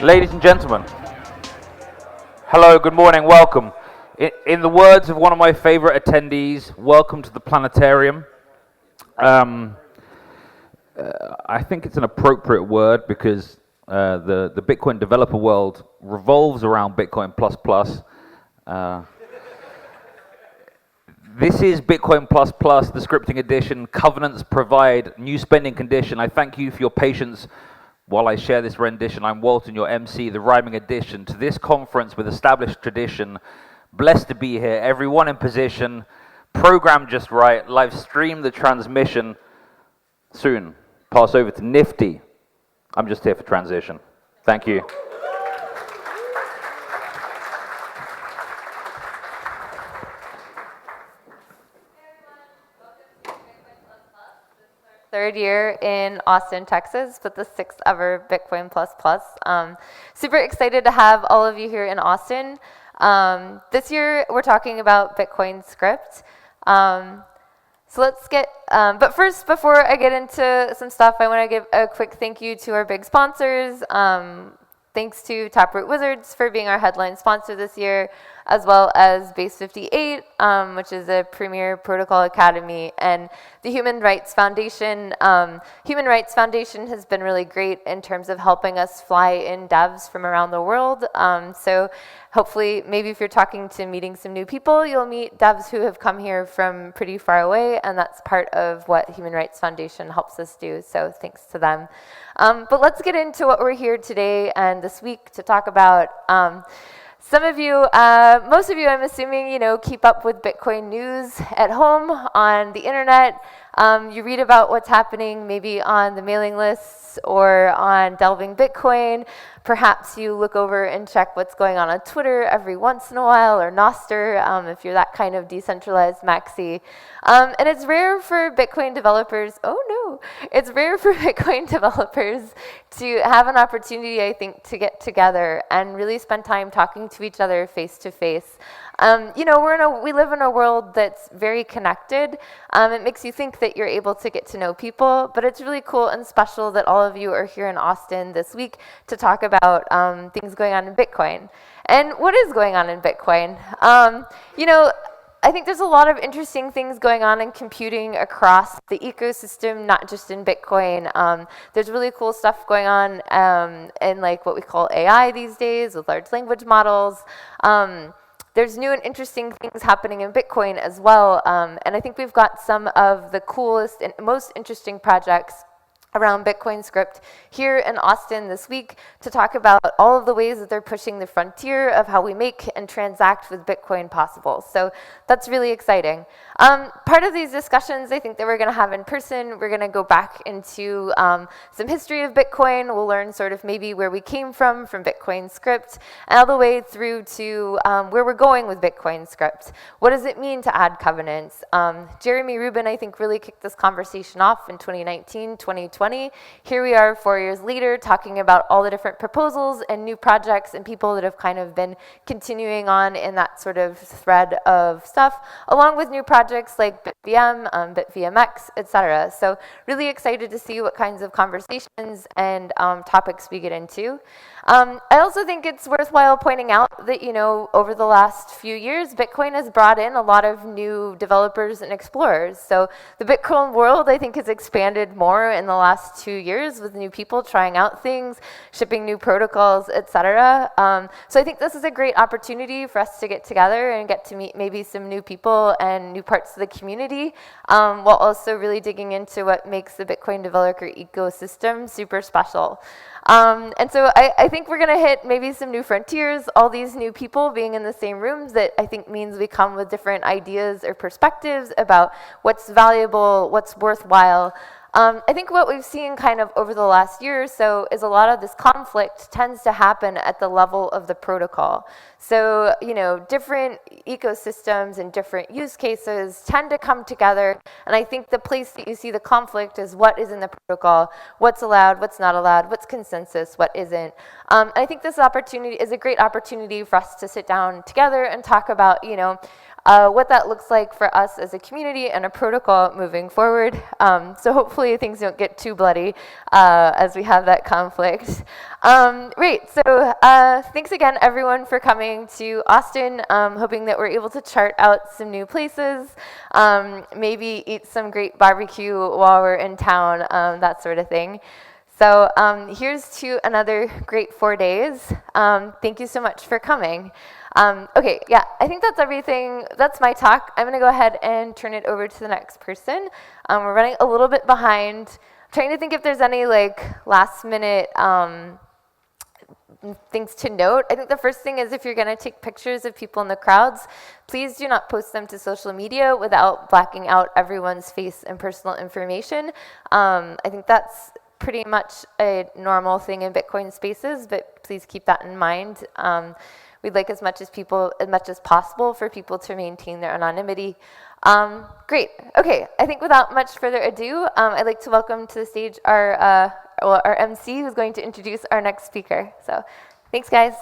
Ladies and gentlemen, hello, good morning, welcome. In the words of one of my favorite attendees, welcome to the planetarium. I think it's an appropriate word because the Bitcoin developer world revolves around Bitcoin++. This is Bitcoin++, the scripting edition. Covenants provide new spending condition. I thank you for your patience while I share this rendition. I'm Walton, your MC, the rhyming addition to this conference with established tradition. Blessed to be here, everyone in position, programmed just right, live stream the transmission. Soon, pass over to Nifty. I'm just here for transition. Thank you. Third year in Austin, Texas, but the 6th ever Bitcoin++. Super excited to have all of you here in Austin. This year we're talking about Bitcoin script. So let's get, but first, before I get into some stuff, I want to give a quick thank you to our big sponsors. Thanks to Taproot Wizards for being our headline sponsor this year, as well as Base 58, which is a premier protocol academy, and the Human Rights Foundation. Human Rights Foundation has been really great in terms of helping us fly in devs from around the world. So hopefully, maybe if you're talking to meeting some new people, you'll meet devs who have come here from pretty far away, and that's part of what Human Rights Foundation helps us do, so thanks to them. But let's get into what we're here today and this week to talk about. Some of you, most of you, I'm assuming, keep up with Bitcoin news at home on the internet. You read about what's happening maybe on the mailing lists or on Delving Bitcoin. Perhaps you look over and check what's going on Twitter every once in a while, or Nostr, if you're that kind of decentralized maxi. And it's rare for Bitcoin developers, it's rare for Bitcoin developers to have an opportunity, I think, to get together and really spend time talking to each other face to face. We live in a world that's very connected. It makes you think that you're able to get to know people, but it's really cool and special that all of you are here in Austin this week to talk about things going on in Bitcoin. And what is going on in Bitcoin? I think there's a lot of interesting things going on in computing across the ecosystem, not just in Bitcoin. There's really cool stuff going on in like what we call AI these days with large language models. There's new and interesting things happening in Bitcoin as well. And I think we've got some of the coolest and most interesting projects around Bitcoin script here in Austin this week to talk about all of the ways that they're pushing the frontier of how we make and transact with Bitcoin possible. So that's really exciting. Part of these discussions I think that we're going to have in person, we're going to go back into some history of Bitcoin. We'll learn sort of maybe where we came from Bitcoin script, and all the way through to where we're going with Bitcoin script. What does it mean to add covenants? Jeremy Rubin, I think, really kicked this conversation off in 2019, 2020. Here we are 4 years later talking about all the different proposals and new projects and people that have kind of been continuing on in that sort of thread of stuff, along with new projects like BitVM, BitVMX, etc. So really excited to see what kinds of conversations and topics we get into. I also think it's worthwhile pointing out that, over the last few years, Bitcoin has brought in a lot of new developers and explorers. So the Bitcoin world, I think, has expanded more in the last 2 years with new people trying out things, shipping new protocols, etc. So I think this is a great opportunity for us to get together and get to meet maybe some new people and new parts of the community, while also really digging into what makes the Bitcoin developer ecosystem super special. And so I think we're going to hit maybe some new frontiers, all these new people being in the same rooms that I think means we come with different ideas or perspectives about what's valuable, what's worthwhile. I think what we've seen kind of over the last year or so is a lot of this conflict tends to happen at the level of the protocol. So, different ecosystems and different use cases tend to come together. And I think the place that you see the conflict is what is in the protocol, what's allowed, what's not allowed, what's consensus, what isn't. I think this opportunity is a great opportunity for us to sit down together and talk about, what that looks like for us as a community and a protocol moving forward. So hopefully things don't get too bloody as we have that conflict. Right, so thanks again everyone for coming to Austin. Hoping that we're able to chart out some new places, maybe eat some great barbecue while we're in town, that sort of thing. So here's to another great 4 days. Thank you so much for coming. Okay, yeah, I think that's everything. That's my talk. I'm going to go ahead and turn it over to the next person. We're running a little bit behind. I'm trying to think if there's any last minute things to note. I think the first thing is if you're going to take pictures of people in the crowds, please do not post them to social media without blacking out everyone's face and personal information. I think that's pretty much a normal thing in Bitcoin spaces, but please keep that in mind. We'd like as much as possible for people to maintain their anonymity. Great. Okay. I think without much further ado, I'd like to welcome to the stage our MC, who's going to introduce our next speaker. So, thanks, guys.